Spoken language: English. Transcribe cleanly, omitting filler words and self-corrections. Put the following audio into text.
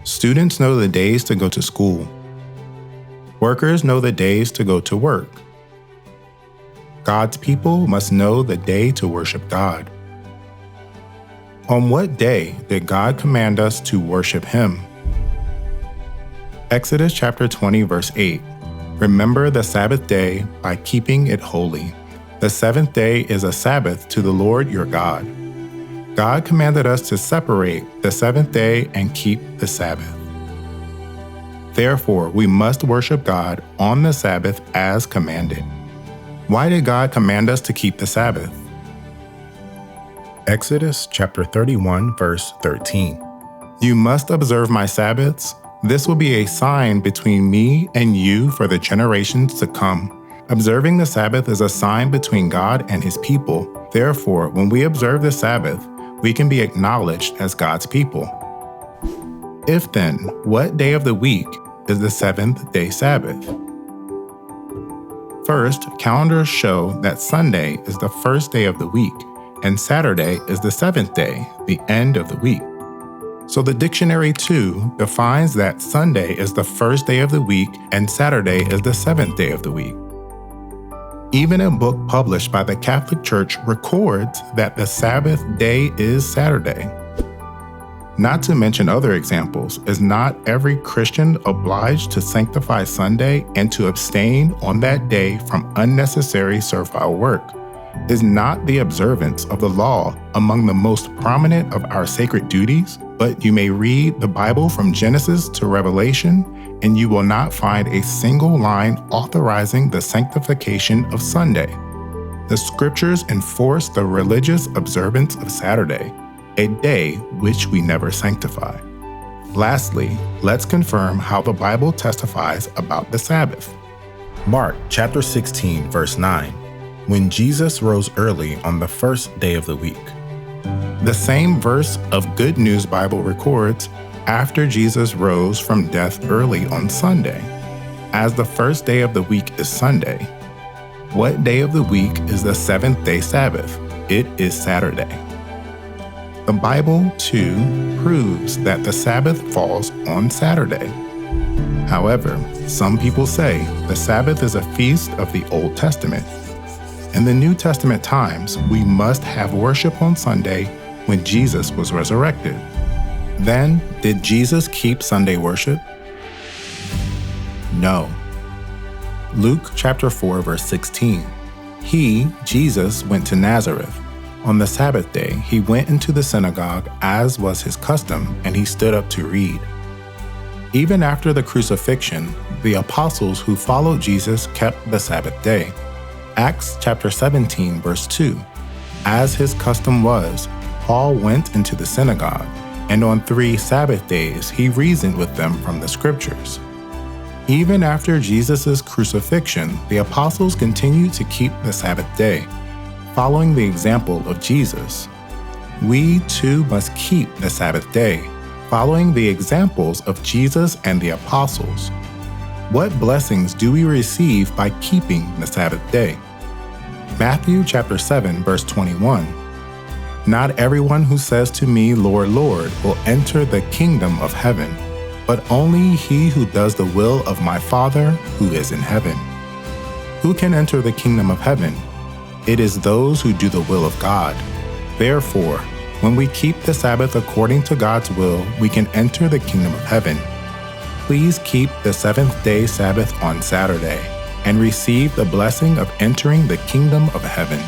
Students know the days to go to school. Workers know the days to go to work. God's people must know the day to worship God. On what day did God command us to worship Him? Exodus chapter 20, verse 8. Remember the Sabbath day by keeping it holy. The seventh day is a Sabbath to the Lord your God. God commanded us to separate the seventh day and keep the Sabbath. Therefore, we must worship God on the Sabbath as commanded. Why did God command us to keep the Sabbath? Exodus chapter 31, verse 13. You must observe my Sabbaths. This will be a sign between me and you for the generations to come. Observing the Sabbath is a sign between God and His people. Therefore, when we observe the Sabbath, we can be acknowledged as God's people. If then, what day of the week is the seventh-day Sabbath? First, calendars show that Sunday is the first day of the week, and Saturday is the seventh day, the end of the week. So the dictionary too defines that Sunday is the first day of the week and Saturday is the seventh day of the week. Even a book published by the Catholic Church records that the Sabbath day is Saturday. Not to mention other examples, is not every Christian obliged to sanctify Sunday and to abstain on that day from unnecessary servile work? Is not the observance of the law among the most prominent of our sacred duties? But you may read the Bible from Genesis to Revelation, and you will not find a single line authorizing the sanctification of Sunday. The scriptures enforce the religious observance of Saturday, a day which we never sanctify. Lastly, let's confirm how the Bible testifies about the Sabbath. Mark chapter 16, verse 9. When Jesus rose early on the first day of the week. The same verse of Good News Bible records, after Jesus rose from death early on Sunday. As the first day of the week is Sunday, what day of the week is the seventh-day Sabbath? It is Saturday. The Bible, too, proves that the Sabbath falls on Saturday. However, some people say the Sabbath is a feast of the Old Testament. In the New Testament times, we must have worship on Sunday when Jesus was resurrected. Then, did Jesus keep Sunday worship? No. Luke chapter 4, verse 16. He, Jesus, went to Nazareth. On the Sabbath day, he went into the synagogue as was his custom, and he stood up to read. Even after the crucifixion, the apostles who followed Jesus kept the Sabbath day. Acts chapter 17, verse 2. As his custom was, Paul went into the synagogue, and on 3 Sabbath days he reasoned with them from the scriptures. Even after Jesus' crucifixion, the apostles continued to keep the Sabbath day, following the example of Jesus. We too must keep the Sabbath day, following the examples of Jesus and the apostles. What blessings do we receive by keeping the Sabbath day? Matthew chapter 7, verse 21. Not everyone who says to me, Lord, Lord, will enter the kingdom of heaven, but only he who does the will of my Father who is in heaven. Who can enter the kingdom of heaven? It is those who do the will of God. Therefore, when we keep the Sabbath according to God's will, we can enter the kingdom of heaven. Please keep the seventh-day Sabbath on Saturday and receive the blessing of entering the kingdom of heaven.